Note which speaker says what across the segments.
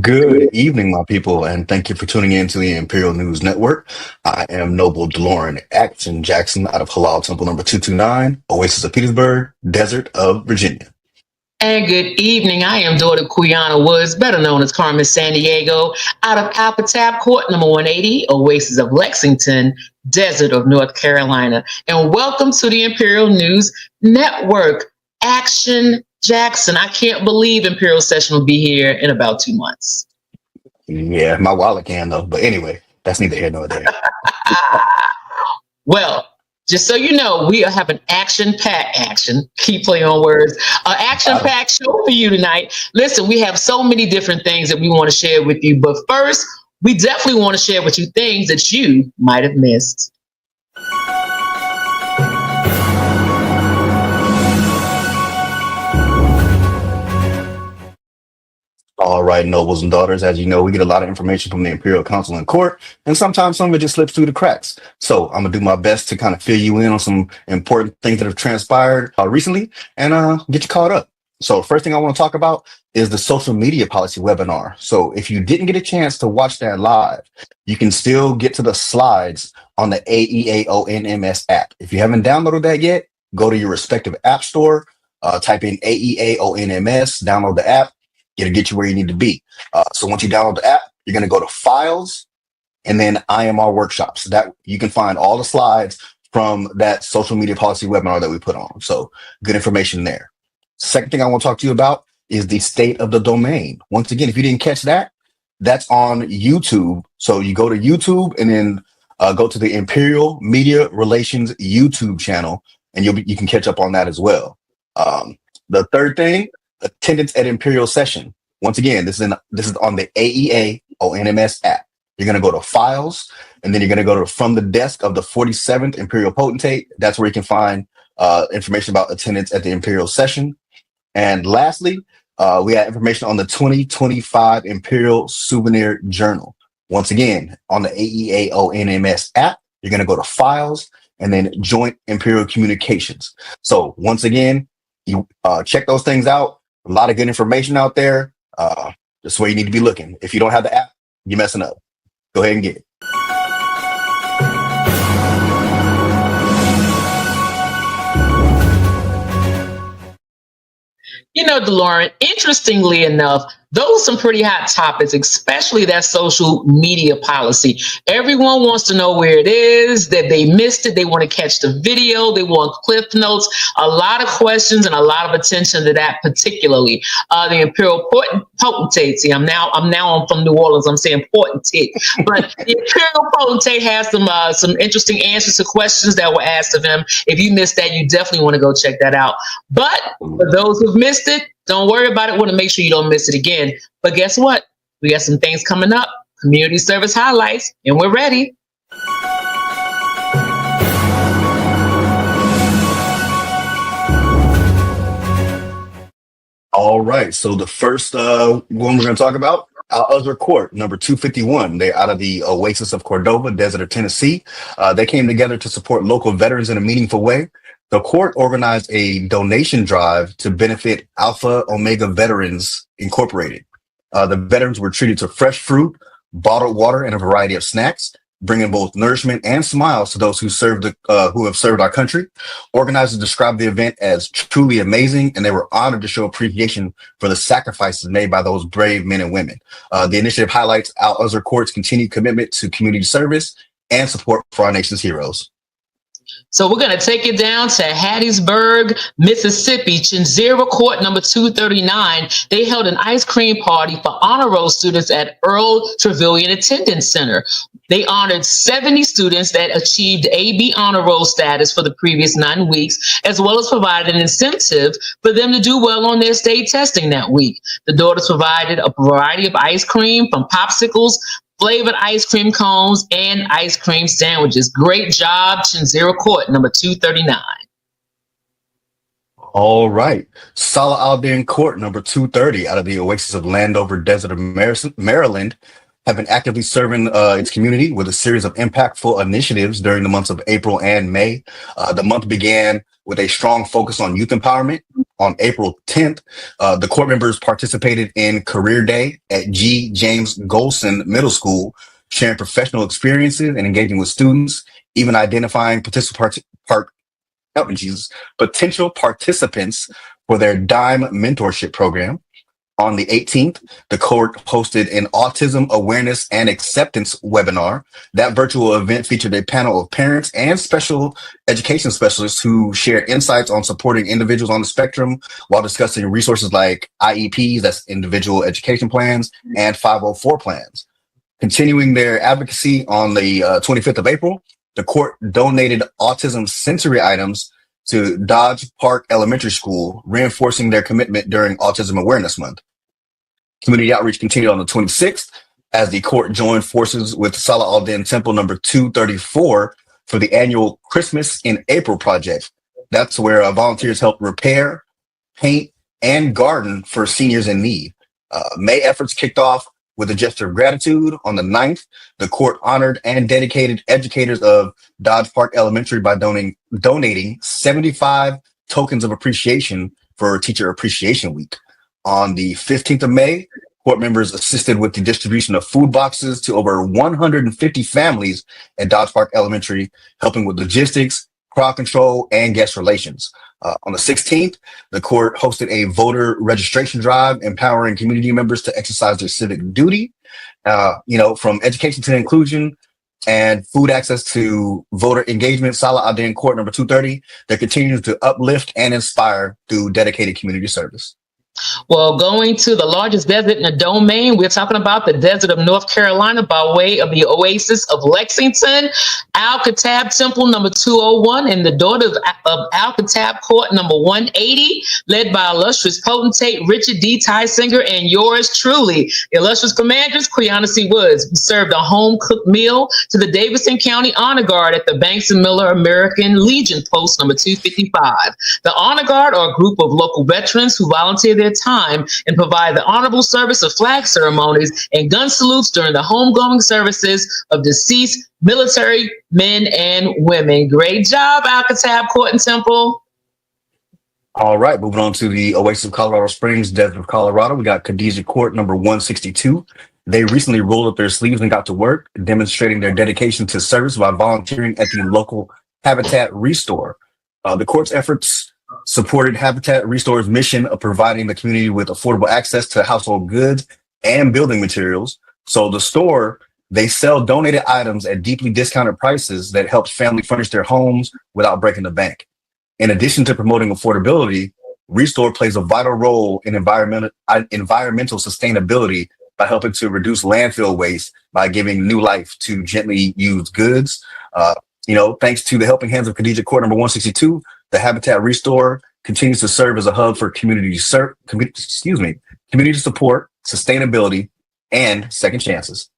Speaker 1: Good evening, my people, and thank you for tuning in to the Imperial News Network. I am Noble DeLorean Action Jackson out of Halal Temple number 229, Oasis of Petersburg, Desert of Virginia.
Speaker 2: And good evening. I am daughter Quiana Woods, better known as Carmen San Diego, out of Alpha Tab Court number 180, Oasis of Lexington, Desert of North Carolina. And welcome to the Imperial News Network. Action Jackson. I can't believe Imperial Session will be here in about 2 months.
Speaker 1: Yeah, my wallet can though. But anyway, that's neither here nor there.
Speaker 2: Well, just so you know, we have an keep playing on words, action-packed show for you tonight. Listen, we have so many different things that we want to share with you. But first, we definitely want to share with you things that you might have missed.
Speaker 1: All right, nobles and daughters, as you know, we get a lot of information from the Imperial Council and Court, and sometimes some of it just slips through the cracks. So I'm going to do my best to kind of fill you in on some important things that have transpired recently and get you caught up. So first thing I want to talk about is the social media policy webinar. So if you didn't get a chance to watch that live, you can still get to the slides on the AEAONMS app. If you haven't downloaded that yet, go to your respective app store, type in AEAONMS, download the app. It'll get you where you need to be. So once you download the app, you're going to go to Files and then IMR Workshops. That you can find all the slides from that social media policy webinar that we put on. So good information there. Second thing I want to talk to you about is the state of the domain. Once again, if you didn't catch that, that's on YouTube. So you go to YouTube and then go to the Imperial Media Relations YouTube channel, and you can catch up on that as well. The third thing, attendance at Imperial Session. Once again, this is on the AEA ONMS app. You're going to go to Files, and then you're going to go to From the Desk of the 47th Imperial Potentate. That's where you can find information about attendance at the Imperial Session. And lastly, we have information on the 2025 Imperial Souvenir Journal. Once again, on the AEA ONMS app, you're going to go to Files and then Joint Imperial Communications. So once again, you check those things out. A lot of good information out there. That's where you need to be looking. If you don't have the app, you're messing up. Go ahead and get it.
Speaker 2: You know, DeLorean, interestingly enough, those are some pretty hot topics, especially that social media policy. Everyone wants to know where it is, that they missed it. They want to catch the video. They want cliff notes. A lot of questions and a lot of attention to that, particularly the Imperial Potentate. See, I'm now from New Orleans. I'm saying potentate, but the Imperial Potentate has some interesting answers to questions that were asked of him. If you missed that, you definitely want to go check that out. But for those who've missed it, don't worry about it. We want to make sure you don't miss it again. But guess what? We got some things coming up. Community service highlights, and we're ready.
Speaker 1: All right. So the first one we're going to talk about, Al-Azhar Court, number 251. They're out of the Oasis of Cordova, Desert of Tennessee. They came together to support local veterans in a meaningful way. The court organized a donation drive to benefit Alpha Omega Veterans Incorporated. The veterans were treated to fresh fruit, bottled water, and a variety of snacks, bringing both nourishment and smiles to those who have served our country. Organizers described the event as truly amazing, and they were honored to show appreciation for the sacrifices made by those brave men and women. The initiative highlights Al-Azhar Court's continued commitment to community service and support for our nation's heroes.
Speaker 2: So we're going to take it down to Hattiesburg, Mississippi, Chinzira Court number 239. They held an ice cream party for honor roll students at Earl Trevelyan Attendance Center. They honored 70 students that achieved AB honor roll status for the previous 9 weeks, as well as provided an incentive for them to do well on their state testing that week. The daughters provided a variety of ice cream, from popsicles, flavored ice cream cones, and ice cream sandwiches. Great job, Chinzira Court, number 239.
Speaker 1: All right. Salah Al-Din Court, number 230, out of the Oasis of Landover, Desert of Maryland, have been actively serving its community with a series of impactful initiatives during the months of April and May. The month began with a strong focus on youth empowerment. On April 10th, the court members participated in Career Day at G. James Golson Middle School, sharing professional experiences and engaging with students, even identifying potential participants for their DIME mentorship program. On the 18th, the court hosted an autism awareness and acceptance webinar. That virtual event featured a panel of parents and special education specialists who shared insights on supporting individuals on the spectrum while discussing resources like IEPs, that's individual education plans, and 504 plans. Continuing their advocacy on the 25th of April, the court donated autism sensory items to Dodge Park Elementary School, reinforcing their commitment during Autism Awareness Month. Community outreach continued on the 26th as the court joined forces with Salah al-Din Temple number 234 for the annual Christmas in April project. That's where volunteers helped repair, paint, and garden for seniors in need. May efforts kicked off with a gesture of gratitude. On the 9th, the court honored and dedicated educators of Dodge Park Elementary by donating 75 tokens of appreciation for Teacher Appreciation Week. On the 15th of May, court members assisted with the distribution of food boxes to over 150 families at Dodge Park Elementary, helping with logistics, crowd control, and guest relations. On the 16th, the court hosted a voter registration drive, empowering community members to exercise their civic duty. From education to inclusion and food access to voter engagement, Salah al-Din Court number 230, that continues to uplift and inspire through dedicated community service.
Speaker 2: Well, going to the largest desert in the domain, we're talking about the desert of North Carolina by way of the oasis of Lexington, Al-Katab Temple number 201, and the daughters of Al-Katab Court number 180, led by illustrious potentate Richard D. Tysinger and yours truly, illustrious commanders Quiana C. Woods. We served a home-cooked meal to the Davidson County Honor Guard at the Banks and Miller American Legion Post number 255. The Honor Guard are a group of local veterans who volunteer their time and provide the honorable service of flag ceremonies and gun salutes during the homegoing services of deceased military men and women. Great job, Al-Katab Court and Temple.
Speaker 1: All right, moving on to the Oasis of Colorado Springs, Desert of Colorado. We got Khadijah Court number 162. They recently rolled up their sleeves and got to work, demonstrating their dedication to service by volunteering at the local Habitat Restore. The court's efforts supported Habitat Restore's mission of providing the community with affordable access to household goods and building materials. So the store, they sell donated items at deeply discounted prices that helps families furnish their homes without breaking the bank. In addition to promoting affordability, Restore plays a vital role in environmental sustainability by helping to reduce landfill waste by giving new life to gently used goods. Thanks to the helping hands of Khadijah Court number 162, the Habitat Restore continues to serve as a hub for community support, sustainability, and second chances.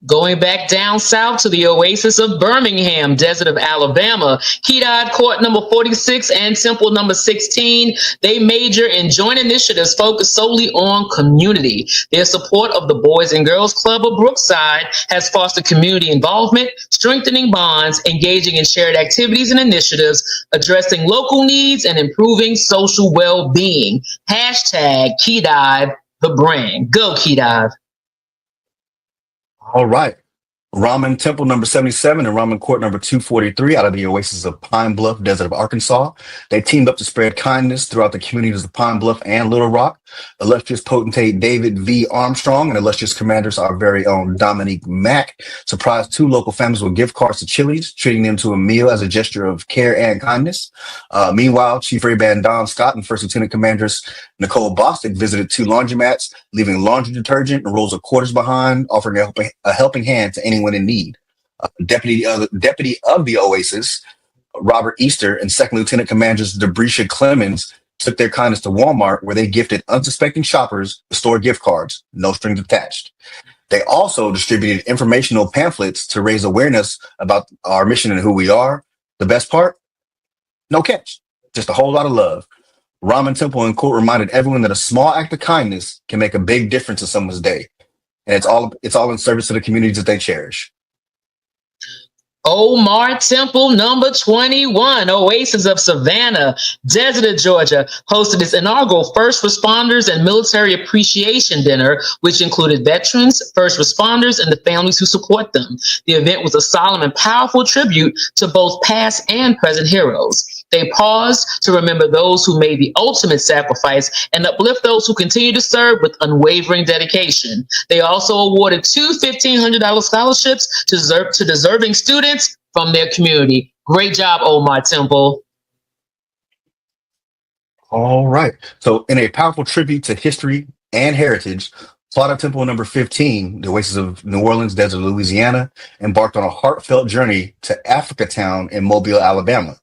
Speaker 2: Going back down south to the oasis of Birmingham, desert of Alabama, Kedad Court number 46 and Temple number 16, they major in joint initiatives focused solely on community. Their support of the Boys and Girls Club of Brookside has fostered community involvement, strengthening bonds, engaging in shared activities and initiatives, addressing local needs, and improving social well-being. Hashtag Kedad, the brand. Go Kedad.
Speaker 1: All right. Ramen Temple number 77 and Ramen Court number 243 out of the oasis of Pine Bluff, Desert of Arkansas. They teamed up to spread kindness throughout the communities of Pine Bluff and Little Rock. Illustrious potentate David V. Armstrong and illustrious commanders, our very own Dominique Mack, surprised two local families with gift cards to Chili's, treating them to a meal as a gesture of care and kindness. Meanwhile, Chief Ray-Ban Don Scott and First Lieutenant Commanders Nicole Bostic visited two laundromats, leaving laundry detergent and rolls of quarters behind, offering a helping hand to anyone in need. Deputy of the Oasis, Robert Easter, and Second Lieutenant Commanders Debrisha Clemens took their kindness to Walmart, where they gifted unsuspecting shoppers store gift cards, no strings attached. They also distributed informational pamphlets to raise awareness about our mission and who we are. The best part? No catch, just a whole lot of love. Ramen Temple and Court reminded everyone that a small act of kindness can make a big difference in someone's day. And it's all in service to the communities that they cherish.
Speaker 2: Omar Temple, number 21, Oasis of Savannah, Desert of Georgia, hosted its inaugural First Responders and Military Appreciation Dinner, which included veterans, first responders, and the families who support them. The event was a solemn and powerful tribute to both past and present heroes. They paused to remember those who made the ultimate sacrifice and uplift those who continue to serve with unwavering dedication. They also awarded two $1,500 scholarships to deserving students from their community. Great job, Omar Temple.
Speaker 1: All right. So, in a powerful tribute to history and heritage, Plata Temple number 15, the Oasis of New Orleans, Desert, Louisiana, embarked on a heartfelt journey to Africa Town in Mobile, Alabama.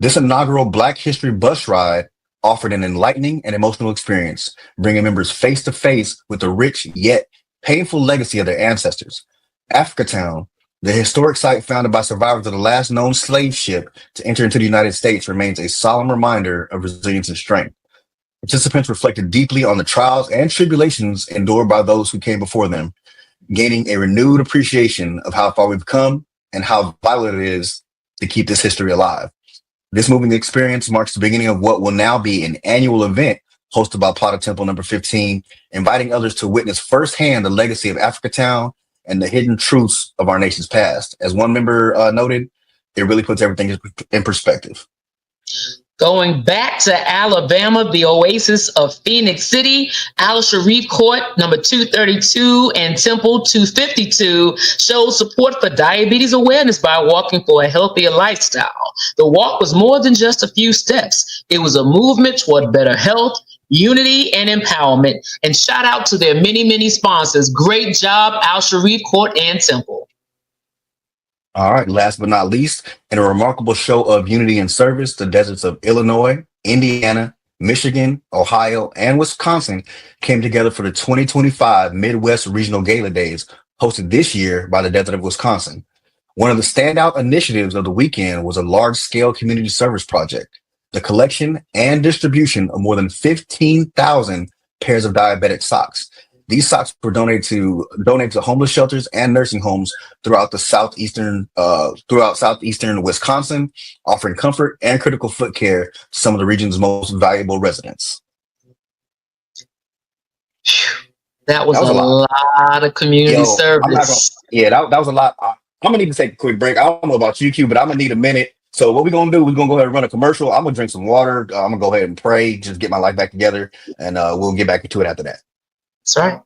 Speaker 1: This inaugural Black History bus ride offered an enlightening and emotional experience, bringing members face to face with the rich yet painful legacy of their ancestors. Africa Town, the historic site founded by survivors of the last known slave ship to enter into the United States, remains a solemn reminder of resilience and strength. Participants reflected deeply on the trials and tribulations endured by those who came before them, gaining a renewed appreciation of how far we've come and how vital it is to keep this history alive. This moving experience marks the beginning of what will now be an annual event hosted by Plata Temple number 15, inviting others to witness firsthand the legacy of Africa Town and the hidden truths of our nation's past. As one member noted, it really puts everything in perspective.
Speaker 2: Going back to Alabama, the Oasis of Phoenix City, Al Sharif Court, number 232, and Temple 252 showed support for diabetes awareness by walking for a healthier lifestyle. The walk was more than just a few steps. It was a movement toward better health, unity, and empowerment. And shout out to their many, many sponsors. Great job, Al Sharif Court and Temple.
Speaker 1: All right, last but not least, in a remarkable show of unity and service, the deserts of Illinois, Indiana, Michigan, Ohio, and Wisconsin came together for the 2025 Midwest Regional Gala Days, hosted this year by the Desert of Wisconsin. One of the standout initiatives of the weekend was a large-scale community service project, the collection and distribution of more than 15,000 pairs of diabetic socks. These socks were donated to homeless shelters and nursing homes throughout southeastern Wisconsin, offering comfort and critical foot care to some of the region's most valuable residents.
Speaker 2: That was a lot of community service.
Speaker 1: That was a lot. I'm gonna need to take a quick break. I don't know about you, Q, but I'm gonna need a minute. So what we're gonna do, we're gonna go ahead and run a commercial. I'm gonna drink some water. I'm gonna go ahead and pray, just get my life back together, and we'll get back into it after that.
Speaker 2: That's right.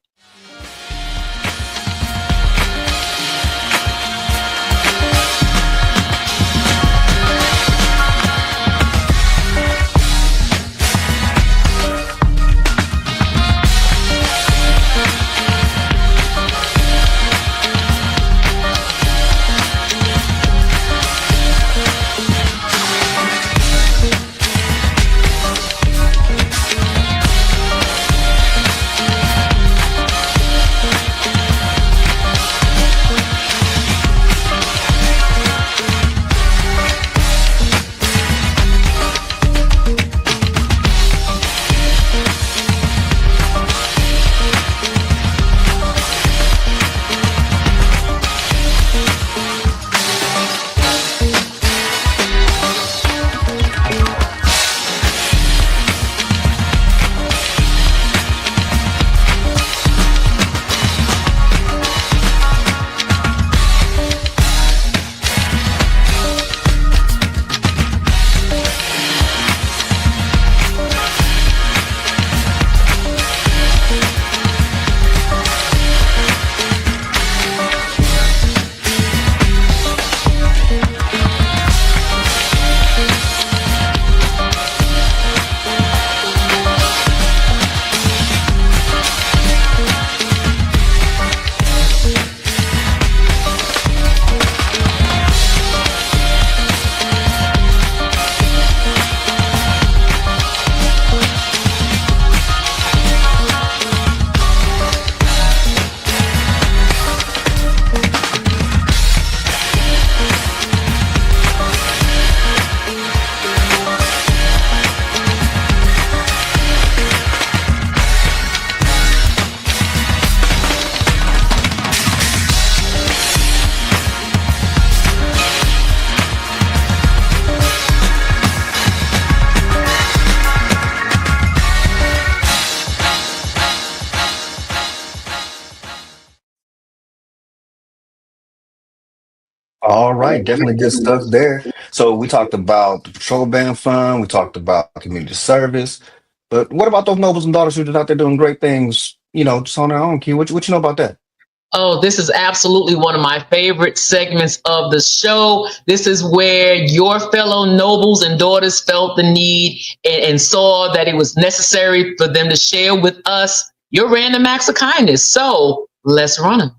Speaker 1: All right, definitely good stuff there. So we talked about the patrol band fund, we talked about community service, but what about those nobles and daughters who are out there doing great things, just on their own, Q? What you know about that?
Speaker 2: Oh, this is absolutely one of my favorite segments of the show. This is where your fellow nobles and daughters felt the need and saw that it was necessary for them to share with us your random acts of kindness. So let's run them.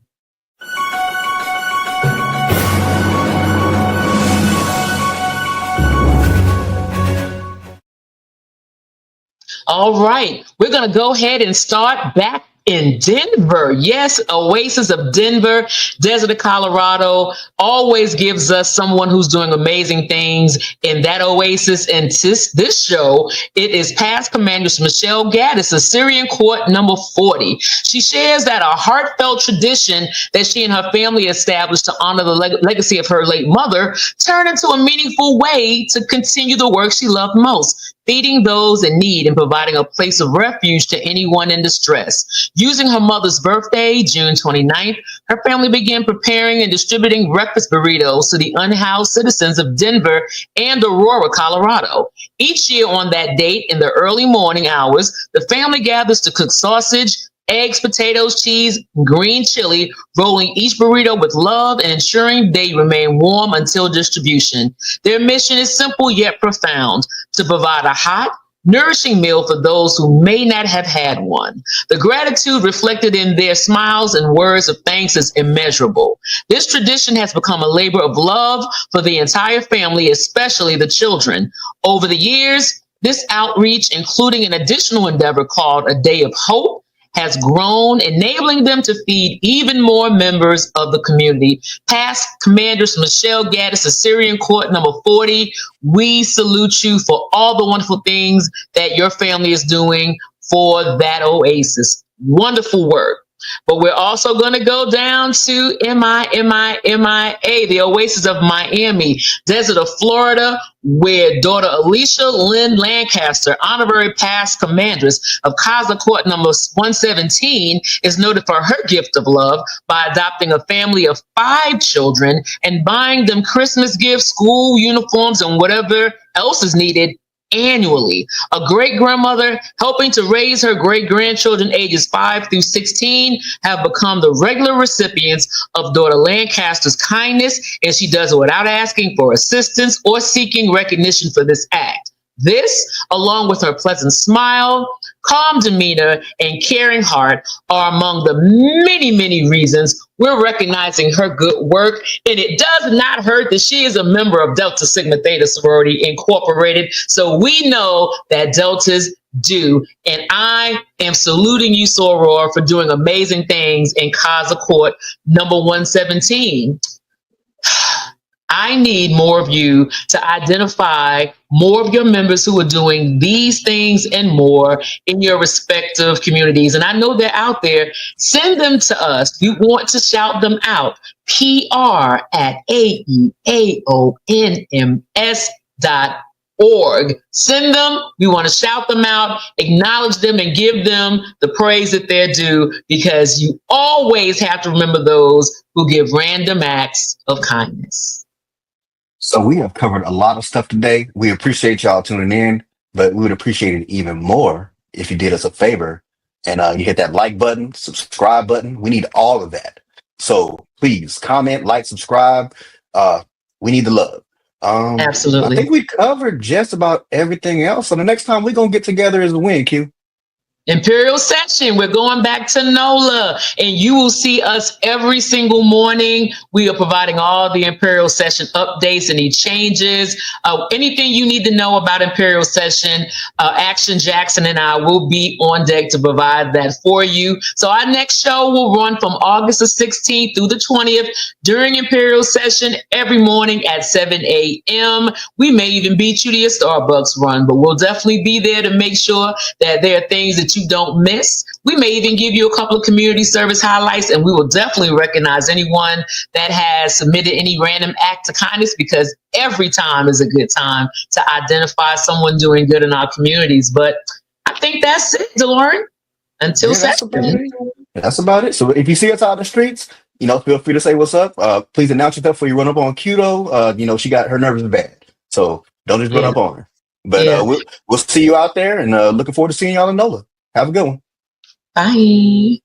Speaker 2: All right, we're going to go ahead and start back in Denver. Yes, Oasis of Denver, Desert of Colorado always gives us someone who's doing amazing things in that Oasis. And this show, it is past Commanders Michelle Gaddis, Syrian Court number 40. She shares that a heartfelt tradition that she and her family established to honor the legacy of her late mother turned into a meaningful way to continue the work she loved most, feeding those in need and providing a place of refuge to anyone in distress. Using her mother's birthday, June 29th, her family began preparing and distributing breakfast burritos to the unhoused citizens of Denver and Aurora, Colorado. Each year on that date, in the early morning hours, the family gathers to cook sausage, eggs, potatoes, cheese, green chili, rolling each burrito with love and ensuring they remain warm until distribution. Their mission is simple yet profound: to provide a hot, nourishing meal for those who may not have had one. The gratitude reflected in their smiles and words of thanks is immeasurable. This tradition has become a labor of love for the entire family, especially the children. Over the years, this outreach, including an additional endeavor called A Day of Hope, has grown, enabling them to feed even more members of the community. Past Commanders Michelle Gaddis, Syrian Court number 40, we salute you for all the wonderful things that your family is doing for that oasis. Wonderful work. But we're also going to go down to MIA, the Oasis of Miami, Desert of Florida, where daughter Alicia Lynn Lancaster, honorary past commandress of Casa Court number 117, is noted for her gift of love by adopting a family of 5 children and buying them Christmas gifts, school uniforms, and whatever else is needed annually. A great-grandmother helping to raise her great-grandchildren ages 5 through 16 have become the regular recipients of daughter Lancaster's kindness, and she does it without asking for assistance or seeking recognition for this act. This, along with her pleasant smile, calm demeanor, and caring heart, are among the many, many reasons we're recognizing her good work. And it does not hurt that she is a member of Delta Sigma Theta Sorority Incorporated. So we know that Deltas do. And I am saluting you, Soror, for doing amazing things in Casa Court number 117. I need more of you to identify more of your members who are doing these things and more in your respective communities. And I know they're out there. Send them to us. You want to shout them out. PR@AEAONMS.org. Send them. We want to shout them out, acknowledge them, and give them the praise that they're due, because you always have to remember those who give random acts of kindness.
Speaker 1: So we have covered a lot of stuff today. We appreciate y'all tuning in, but we would appreciate it even more if you did us a favor and you hit that like button, subscribe button. We need all of that. So please comment, like, subscribe. We need the love.
Speaker 2: Absolutely.
Speaker 1: I think we covered just about everything else. So the next time we're going to get together is a win, Q.
Speaker 2: Imperial Session. We're going back to NOLA, and you will see us every single morning. We are providing all the Imperial Session updates, any changes, anything you need to know about Imperial Session. Action Jackson and I will be on deck to provide that for you. So our next show will run from August the 16th through the 20th during Imperial Session every morning at 7 a.m. We may even beat you to your Starbucks run, but we'll definitely be there to make sure that there are things that you don't miss. We may even give you a couple of community service highlights, and we will definitely recognize anyone that has submitted any random act of kindness, because every time is a good time to identify someone doing good in our communities. But I think that's it, DeLorean. Until Saturday.
Speaker 1: That's about it. So if you see us out in the streets, feel free to say what's up. Please announce yourself before you run up on Kudo. She got her nerves bad, so don't just run
Speaker 2: Yeah.
Speaker 1: up on her. But
Speaker 2: Yeah.
Speaker 1: we'll see you out there, and looking forward to seeing y'all in NOLA. Have a good one.
Speaker 2: Bye.